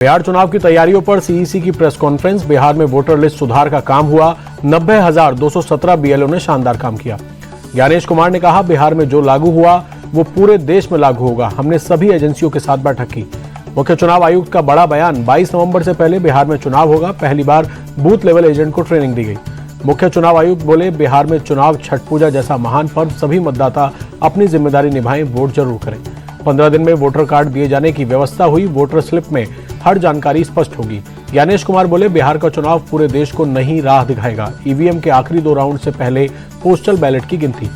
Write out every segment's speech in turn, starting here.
बिहार चुनाव की तैयारियों पर सीईसी की प्रेस कॉन्फ्रेंस। बिहार में वोटर लिस्ट सुधार का काम हुआ। 90,217 बीएलओ ने शानदार काम किया। ज्ञानेश कुमार ने कहा, बिहार में जो लागू हुआ वो पूरे देश में लागू होगा। हमने सभी एजेंसियों के साथ बैठक की। मुख्य चुनाव आयुक्त का बड़ा बयान, 22 नवंबर से पहले बिहार में चुनाव होगा। पहली बार बूथ लेवल एजेंट को ट्रेनिंग दी गई। मुख्य चुनाव आयुक्त बोले, बिहार में चुनाव छठ पूजा जैसा महान पर्व, सभी मतदाता अपनी जिम्मेदारी निभाएं, वोट जरूर करें। 15 दिन में वोटर कार्ड दिए जाने की व्यवस्था हुई। वोटर स्लिप में हर जानकारी स्पष्ट होगी। ज्ञानेश कुमार बोले, बिहार का चुनाव पूरे देश को नई राह दिखाएगा। ईवीएम के आखिरी 2 राउंड से पहले पोस्टल बैलेट की गिनती।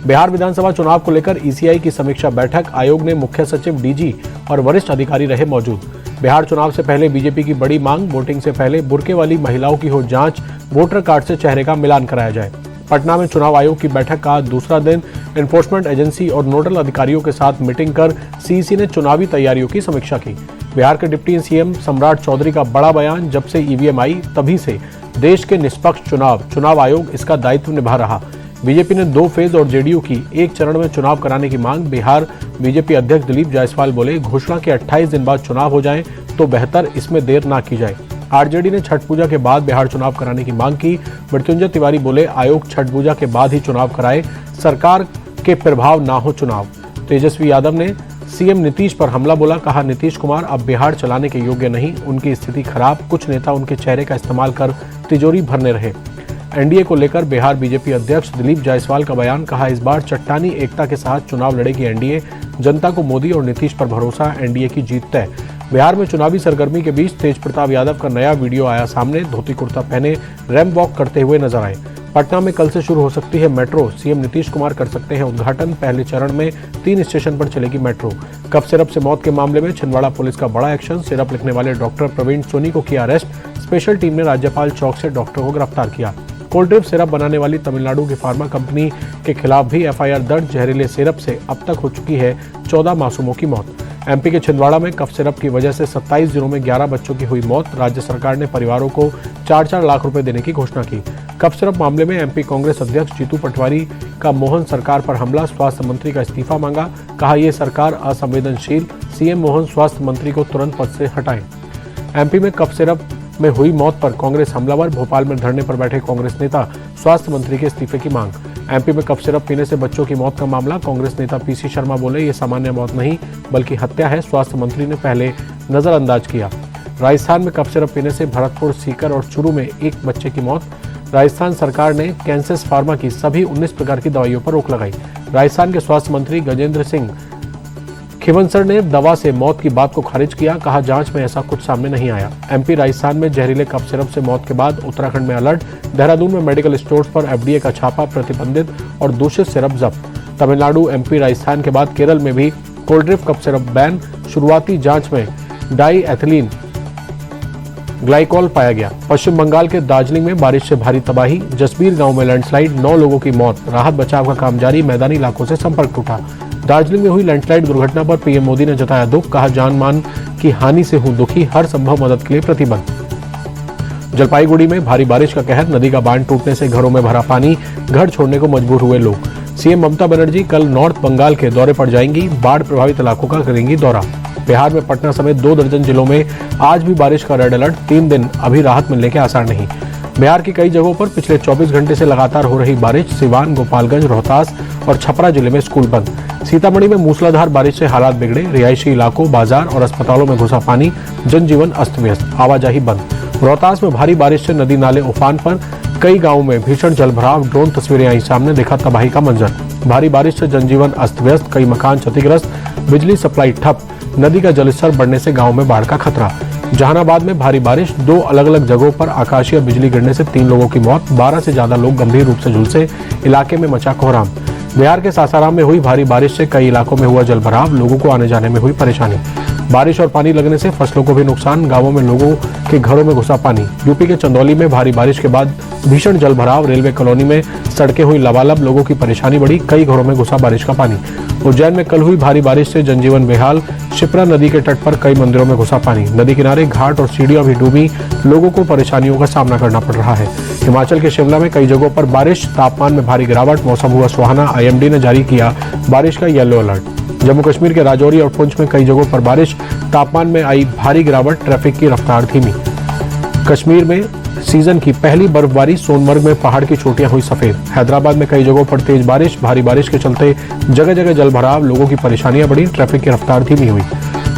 बिहार विधानसभा चुनाव को लेकर ईसीआई की समीक्षा बैठक। आयोग ने मुख्य सचिव, डीजी और वरिष्ठ अधिकारी रहे मौजूद। बिहार चुनाव से पहले बीजेपी की बड़ी मांग, वोटिंग से पहले बुर्के वाली महिलाओं की हो जांच, वोटर कार्ड से चेहरे का मिलान कराया जाए। पटना में चुनाव आयोग की बैठक का दूसरा दिन। एनफोर्समेंट एजेंसी और नोडल अधिकारियों के साथ मीटिंग कर सीईसी ने चुनावी तैयारियों की समीक्षा की। बिहार के डिप्टी सीएम सम्राट चौधरी का बड़ा बयान, जब से ईवीएम आई तभी से देश के निष्पक्ष चुनाव आयोग इसका दायित्व निभा रहा। बीजेपी ने 2 फेज और जेडीयू की एक चरण में चुनाव कराने की मांग। बिहार बीजेपी अध्यक्ष दिलीप जायसवाल बोले, घोषणा के 28 दिन बाद चुनाव हो जाए तो बेहतर, इसमें देर ना की जाए। आरजेडी ने छठ पूजा के बाद बिहार चुनाव कराने की मांग की। मृत्युंजय तिवारी बोले, आयोग छठ पूजा के बाद ही चुनाव कराए, सरकार के प्रभाव ना हो चुनाव। तेजस्वी यादव ने सीएम नीतीश पर हमला बोला, कहा, नीतीश कुमार अब बिहार चलाने के योग्य नहीं, उनकी स्थिति खराब। कुछ नेता उनके चेहरे का इस्तेमाल कर तिजोरी भरने रहे। एनडीए को लेकर बिहार बीजेपी अध्यक्ष दिलीप जायसवाल का बयान, कहा, इस बार चट्टानी एकता के साथ चुनाव लड़ेगी एनडीए। जनता को मोदी और नीतीश पर भरोसा, एनडीए की जीत तय। बिहार में चुनावी सरगर्मी के बीच तेज प्रताप यादव का नया वीडियो आया सामने। धोती कुर्ता पहने रैंप वॉक करते हुए नजर आए। पटना में कल से शुरू हो सकती है मेट्रो। सीएम नीतीश कुमार कर सकते हैं उद्घाटन। पहले चरण में 3 स्टेशन पर चलेगी मेट्रो। कफ सिरप से मौत के मामले में छिंदवाड़ा पुलिस का बड़ा एक्शन। सिरप लिखने वाले डॉक्टर प्रवीण सोनी को किया अरेस्ट। स्पेशल टीम ने राज्यपाल चौक से डॉक्टर को गिरफ्तार किया। कोल्ड ड्रिप सिरप बनाने वाली तमिलनाडु की फार्मा कंपनी के खिलाफ भी एफआईआर दर्ज। जहरीले सिरप से अब तक हो चुकी है 14 मासूमों की मौत। एमपी के छिंदवाड़ा में कफ सिरप की वजह से 27 दिनों में 11 बच्चों की हुई मौत। राज्य सरकार ने परिवारों को 4-4 लाख रुपए देने की घोषणा की। कफ सिरप मामले में एमपी कांग्रेस अध्यक्ष जीतू पटवारी का मोहन सरकार पर हमला। स्वास्थ्य मंत्री का इस्तीफा मांगा, कहा, यह सरकार असंवेदनशील। सीएम मोहन स्वास्थ्य मंत्री को तुरंत पद से हटाएं। एमपी में कफ सिरप में हुई मौत पर कांग्रेस हमलावर। भोपाल में धरने पर बैठे कांग्रेस नेता, स्वास्थ्य मंत्री के इस्तीफे की मांग। एमपी में कफ सिरप पीने से बच्चों की मौत का मामला। कांग्रेस नेता पीसी शर्मा बोले, ये सामान्य मौत नहीं बल्कि हत्या है। स्वास्थ्य मंत्री ने पहले नजरअंदाज किया। राजस्थान में कफ सिरप पीने से भरतपुर, सीकर और चूरू में एक बच्चे की मौत। राजस्थान सरकार ने कैंसस फार्मा की सभी 19 प्रकार की दवाइयों पर रोक लगाई। राजस्थान के स्वास्थ्य मंत्री गजेंद्र सिंह खिवंसर ने दवा से मौत की बात को खारिज किया, कहा, जांच में ऐसा कुछ सामने नहीं आया। एमपी राजस्थान में जहरीले कफ सिरप से मौत के बाद उत्तराखंड में अलर्ट। देहरादून में मेडिकल स्टोर्स पर एफडीए का छापा। प्रतिबंधित और दूषित सिरप जब्त। तमिलनाडु, एमपी, राजस्थान के बाद केरल में भी Coldrif cough syrup ban. शुरुआती जांच में डाई एथिलीन ग्लाइकॉल पाया गया। पश्चिम बंगाल के दार्जिलिंग में बारिश से भारी तबाही। जसबीर गांव में लैंडस्लाइड, 9 लोगों की मौत। राहत बचाव का काम जारी। मैदानी इलाकों से संपर्क टूटा। दार्जिलिंग में हुई लैंडस्लाइड दुर्घटना पर पीएम मोदी ने जताया दुख, कहा, जान मान की हानि से हूं दुखी, हर संभव मदद के लिए प्रतिबद्ध। जलपाईगुड़ी में भारी बारिश का कहर। नदी का बांध टूटने से घरों में भरा पानी, घर छोड़ने को मजबूर हुए लोग। सीएम ममता बनर्जी कल नॉर्थ बंगाल के दौरे पर जाएंगी। बाढ़ प्रभावित इलाकों का करेंगी दौरा। बिहार में पटना समेत 2 दर्जन जिलों में आज भी बारिश का रेड अलर्ट। 3 दिन अभी राहत मिलने के आसार नहीं। बिहार की कई जगहों पर पिछले 24 घंटे से लगातार हो रही बारिश। सिवान, गोपालगंज, रोहतास और छपरा जिले में स्कूल बंद। सीतामढ़ी में मूसलाधार बारिश से हालात बिगड़े। रिहायशी इलाकों, बाजार और अस्पतालों में घुसा पानी। जनजीवन अस्त व्यस्त, आवाजाही बंद। रोहतास में भारी बारिश से नदी नाले उफान पर। कई गांवों में भीषण जलभराव। ड्रोन तस्वीरें आई सामने, देखा तबाही का मंजर। भारी बारिश से जनजीवन अस्त व्यस्त, कई मकान क्षतिग्रस्त, बिजली सप्लाई ठप। नदी का जलस्तर बढ़ने से गाँव में बाढ़ का खतरा। जहानाबाद में भारी बारिश, 2 अलग-अलग जगहों पर आकाशीय बिजली गिरने से 3 लोगों की मौत। 12 से ज्यादा लोग गंभीर रूप से झुलसे। इलाके में मचा कोहराम। बिहार के सासाराम में हुई भारी बारिश से कई इलाकों में हुआ जलभराव। लोगों को आने जाने में हुई परेशानी। बारिश और पानी लगने से फसलों को भी नुकसान। गांवों में लोगों के घरों में घुसा पानी। यूपी के चंदौली में भारी बारिश के बाद भीषण जलभराव। रेलवे कॉलोनी में सड़कें हुई लबालब। लोगों की परेशानी बढ़ी। कई घरों में घुसा बारिश का पानी। उज्जैन में कल हुई भारी बारिश से जनजीवन बेहाल। शिप्रा नदी के तट पर कई मंदिरों में घुसा पानी। नदी किनारे घाट और सीढ़ियां भी डूबी। लोगों को परेशानियों का सामना करना पड़ रहा है। हिमाचल के शिमला में कई जगहों पर बारिश, तापमान में भारी गिरावट, मौसम हुआ सुहाना। आईएमडी ने जारी किया बारिश का येलो अलर्ट। जम्मू कश्मीर के राजौरी और पुंछ में कई जगहों पर बारिश, तापमान में आई भारी गिरावट, ट्रैफिक की रफ्तार धीमी। कश्मीर में सीजन की पहली बर्फबारी, सोनमर्ग में पहाड़ की चोटियां हुई सफेद। हैदराबाद में कई जगहों पर तेज बारिश, भारी बारिश के चलते जगह जगह जलभराव, लोगों की परेशानियां बढ़ी, ट्रैफिक की रफ्तार धीमी हुई।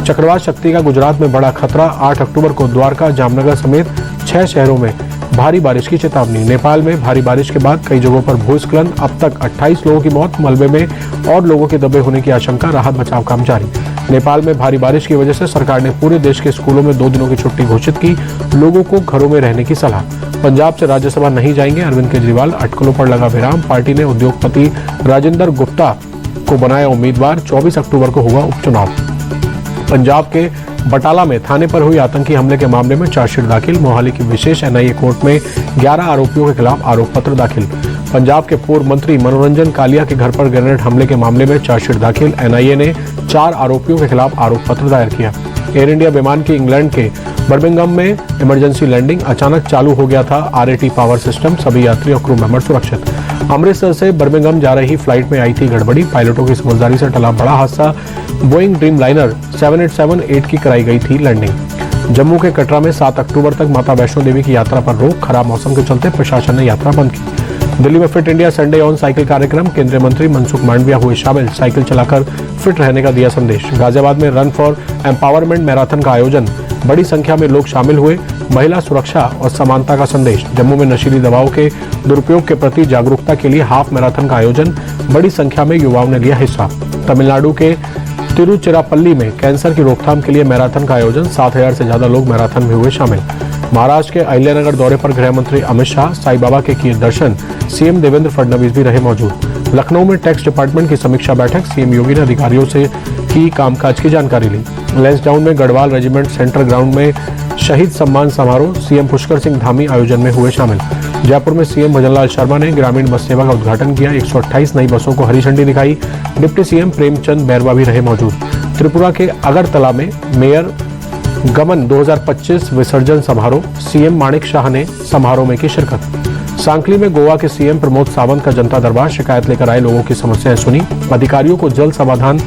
चक्रवात शक्ति का गुजरात में बड़ा खतरा, 8 अक्टूबर को द्वारका, जामनगर समेत 6 शहरों में भारी बारिश की चेतावनी। नेपाल में भारी बारिश के बाद कई जगहों पर भूस्खलन, अब तक 28 लोगों की मौत, मलबे में और लोगों के दबे होने की आशंका, राहत बचाव काम जारी। नेपाल में भारी बारिश की वजह से सरकार ने पूरे देश के स्कूलों में 2 दिनों की छुट्टी घोषित की, लोगों को घरों में रहने की सलाह। पंजाब से राज्यसभा नहीं जाएंगे अरविंद केजरीवाल, अटकलों पर लगा विराम। पार्टी ने उद्योगपति राजेंद्र गुप्ता को बनाया उम्मीदवार, 24 अक्टूबर को होगा उपचुनाव। पंजाब के बटाला में थाने पर हुई आतंकी हमले के मामले में चार्जशीट दाखिल। मोहाली की विशेष एनआईए कोर्ट में 11 आरोपियों के खिलाफ आरोप पत्र दाखिल। पंजाब के पूर्व मंत्री मनोरंजन कालिया के घर पर ग्रेनेड हमले के मामले में चार्जशीट दाखिल। एनआईए ने 4 आरोपियों के खिलाफ आरोप पत्र दायर किया। एयर इंडिया विमान की इंग्लैंड के बर्मिंघम में इमरजेंसी लैंडिंग, अचानक चालू हो गया था आरएटी पावर सिस्टम, सभी यात्री और क्रू मेंबर सुरक्षित। अमृतसर से बर्मिंघम जा रही फ्लाइट में आई थी गड़बड़ी, पायलटों की समझदारी से टला बड़ा हादसा। बोइंग ड्रीम लाइनर 787-8 की कराई गई थी लैंडिंग। जम्मू के कटरा में 7 अक्टूबर तक माता वैष्णो देवी की यात्रा पर रोक, खराब मौसम के चलते प्रशासन ने यात्रा बंद की। दिल्ली में fit India Sunday on cycle कार्यक्रम, केंद्रीय मंत्री मनसुख मांडविया हुए शामिल, साइकिल चलाकर फिट रहने का दिया संदेश। गाजियाबाद में रन फॉर एम्पावरमेंट मैराथन का आयोजन, बड़ी संख्या में लोग शामिल हुए, महिला सुरक्षा और समानता का संदेश। जम्मू में नशीली दवाओं के दुरुपयोग के प्रति जागरूकता के लिए हाफ मैराथन का आयोजन, बड़ी संख्या में युवाओं ने लिया हिस्सा। तमिलनाडु के तिरुचिरापल्ली में कैंसर की रोकथाम के लिए मैराथन का आयोजन, 7,000 से ज्यादा लोग मैराथन में हुए शामिल। महाराष्ट्र के अहिल्यानगर दौरे पर गृह मंत्री अमित शाह, साईं बाबा के किए दर्शन, सीएम देवेंद्र फडणवीस भी रहे मौजूद। लखनऊ में टैक्स डिपार्टमेंट की समीक्षा बैठक, सीएम योगी ने अधिकारियों से की कामकाज की जानकारी ली। लैंसडाउन में गढ़वाल रेजिमेंट सेंटर ग्राउंड में शहीद सम्मान समारोह, सीएम पुष्कर सिंह धामी आयोजन में हुए शामिल। जयपुर में सीएम भजनलाल शर्मा ने ग्रामीण बस सेवा का उद्घाटन किया, 128 नई बसों को हरी झंडी दिखाई। डिप्टी सीएम प्रेमचंद बैरवा भी रहे मौजूद। त्रिपुरा के अगरतला में मेयर गमन 2025 विसर्जन समारोह, सीएम माणिक शाह ने समारोह में की शिरकत। सांकली में गोवा के सीएम प्रमोद सावंत का जनता दरबार, शिकायत लेकर आए लोगों की समस्याएं सुनी, अधिकारियों को जल्द समाधान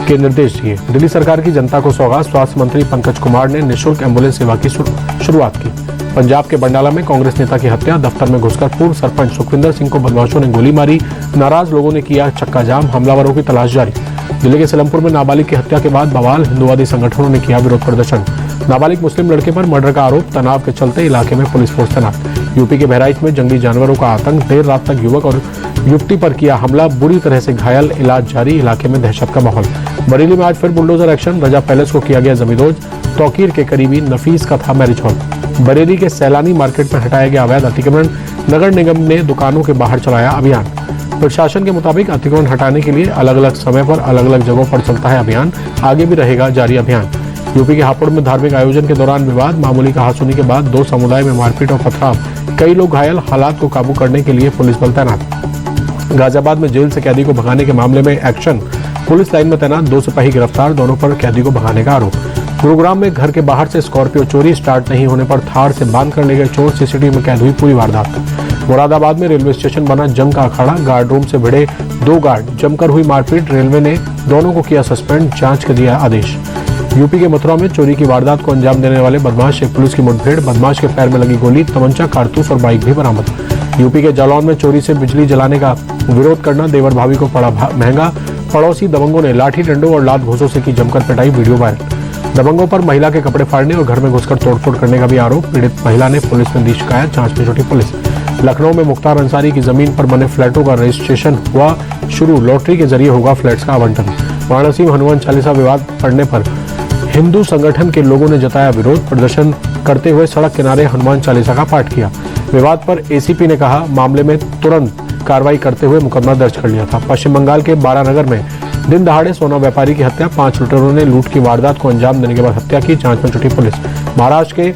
के निर्देश दिए। दिल्ली सरकार की जनता को सौगात, स्वास्थ्य मंत्री पंकज कुमार ने निःशुल्क एम्बुलेंस सेवा की शुरुआत की। पंजाब के बंडाला में कांग्रेस नेता की हत्या, दफ्तर में घुसकर पूर्व सरपंच सुखविंदर सिंह को बदमाशों ने गोली मारी, नाराज लोगों ने किया चक्का जाम, हमलावरों की तलाश जारी। दिल्ली के सलेमपुर में नाबालिग की हत्या के बाद बवाल, हिंदुवादी संगठनों ने किया विरोध प्रदर्शन। नाबालिग मुस्लिम लड़के पर मर्डर का आरोप, तनाव के चलते इलाके में पुलिस फोर्स तैनात। यूपी के बहराइच में जंगली जानवरों का आतंक, देर रात तक युवक और युवती पर किया हमला, बुरी तरह से घायल, इलाज जारी, इलाके में दहशत का माहौल। बरेली में आज फिर बुलडोजर एक्शन, रजा पैलेस को किया गया जमींदोज, तौकीर के करीबी नफीस का था मैरिज हॉल। बरेली के सैलानी मार्केट में हटाया गया अवैध अतिक्रमण, नगर निगम ने दुकानों के बाहर चलाया अभियान। प्रशासन के मुताबिक अतिक्रमण हटाने के लिए अलग अलग समय पर अलग अलग जगहों पर चलता है अभियान, आगे भी रहेगा जारी अभियान। यूपी के हापुड़ में धार्मिक आयोजन के दौरान विवाद, मामूली कहासुनी के बाद 2 समुदाय में मारपीट और पथराव, कई लोग घायल, हालात को काबू करने के लिए पुलिस बल तैनात। गाजियाबाद में जेल से कैदी को भगाने के मामले में एक्शन, पुलिस लाइन में तैनात 2 सिपाही गिरफ्तार, दोनों पर कैदी को भगाने का आरोप। गुरुग्राम में घर के बाहर से स्कॉर्पियो चोरी, स्टार्ट नहीं होने पर थार से बांध कर ले गए चोर, सीसीटीवी में कैद हुई पूरी वारदात। मुरादाबाद में रेलवे स्टेशन बना जंग का अखाड़ा, गार्ड रूम से भिड़े 2 गार्ड, जमकर हुई मारपीट, रेलवे ने दोनों को किया सस्पेंड, जांच का दिया आदेश। यूपी के मथुरा में चोरी की वारदात को अंजाम देने वाले बदमाश से पुलिस की मुठभेड़, बदमाश के पैर में लगी गोली, तमंचा, कारतूस और बाइक भी बरामद। यूपी के जालौन में चोरी से बिजली जलाने का विरोध करना देवर भाभी को पड़ा महंगा, पड़ोसी दबंगों ने लाठी डंडों और लात घूंसों से की जमकर पिटाई, वीडियो वायरल। दबंगों पर महिला के कपड़े फाड़ने और घर में घुसकर तोड़फोड़ करने का भी आरोप, पीड़ित महिला ने पुलिस में दी शिकायत, जांच में जुटी पुलिस। लखनऊ में मुख्तार अंसारी की जमीन पर बने फ्लैटों का रजिस्ट्रेशन हुआ शुरू, लॉटरी के जरिए होगा फ्लैट्स का आवंटन। वाराणसी में हनुमान चालीसा विवाद पड़ने पर हिंदू संगठन के लोगों ने जताया विरोध, प्रदर्शन करते हुए सड़क किनारे हनुमान चालीसा का पाठ किया। विवाद पर एसीपी ने कहा मामले में तुरंत कार्रवाई करते हुए मुकदमा दर्ज कर लिया था। पश्चिम बंगाल के बारानगर में दिन दहाड़े सोना व्यापारी की हत्या, 5 लुटेरों ने लूट की वारदात को अंजाम देने के बाद हत्या की, जांच में जुटी पुलिस। महाराष्ट्र के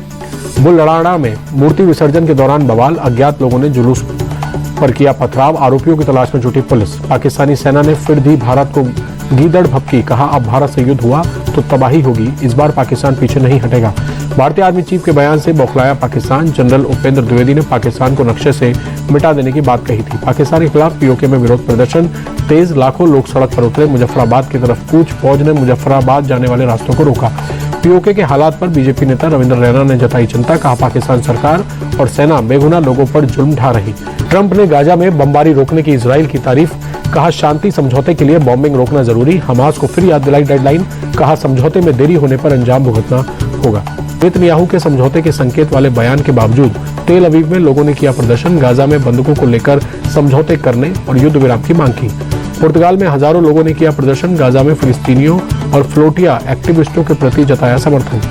बुलडाणा में मूर्ति विसर्जन के दौरान बवाल, अज्ञात लोगों ने जुलूस पर किया पथराव, आरोपियों की तलाश में जुटी पुलिस। पाकिस्तानी सेना ने फिर दी भारत को गीदड़ भपकी, कहा अब भारत से युद्ध हुआ, तो तबाही होगी। इस बार पाकिस्तान पीछे नहीं हटेगा। भारतीय आर्मी चीफ के बयान से बौखलाया पाकिस्तान। जनरल उपेंद्र द्विवेदी ने पाकिस्तान को नक्शे से मिटा देने की बात कही थी। पाकिस्तान के खिलाफ पीओके में विरोध प्रदर्शन तेज, लाखों लोग सड़क पर उतरे। मुजफ्फराबाद की तरफ कूच, फौज ने मुजफ्फराबाद जाने वाले रास्तों को रोका। पीओके के हालात पर बीजेपी नेता रविंद्र रैना ने जताई चिंता। कहा पाकिस्तान सरकार और सेना बेगुनाह लोगों पर जुल्म ढा रही। ट्रंप ने गाजा में बमबारी रोकने की इजराइल की तारीफ। कहा शांति समझौते के लिए बॉम्बिंग रोकना जरूरी। हमास को फिर याद दिलाई डेडलाइन। कहा समझौते में देरी होने पर अंजाम भुगतना होगा। नेतन्याहू के समझौते के संकेत वाले बयान के बावजूद तेल अवीव में लोगों ने किया प्रदर्शन। गाजा में बंदूकों को लेकर समझौते करने और युद्ध विराम की मांग की। पुर्तगाल में हजारों लोगों ने किया प्रदर्शन। गाजा में फिलिस्तीनियों और फ्लोटिया एक्टिविस्टों के प्रति जताया समर्थन।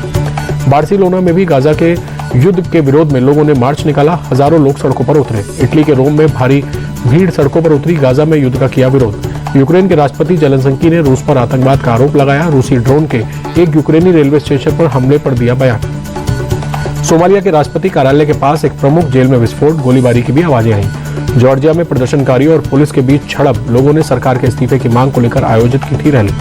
बार्सिलोना में भी गाजा के युद्ध के विरोध में लोगों ने मार्च निकाला। हजारों लोग सड़कों पर उतरे। इटली के रोम में भारी भीड़ सड़कों पर उतरी। गाजा में युद्ध का किया विरोध। यूक्रेन के राष्ट्रपति जेलेंस्की ने रूस पर आतंकवाद का आरोप लगाया। रूसी ड्रोन के एक यूक्रेनी रेलवे स्टेशन पर हमले पर दिया बयान। सोमालिया के राष्ट्रपति कार्यालय के पास एक प्रमुख जेल में विस्फोट, गोलीबारी की भी आवाजें आई। जॉर्जिया में प्रदर्शनकारियों और पुलिस के बीच झड़प। लोगों ने सरकार के इस्तीफे की मांग को लेकर आयोजित की थी रैली।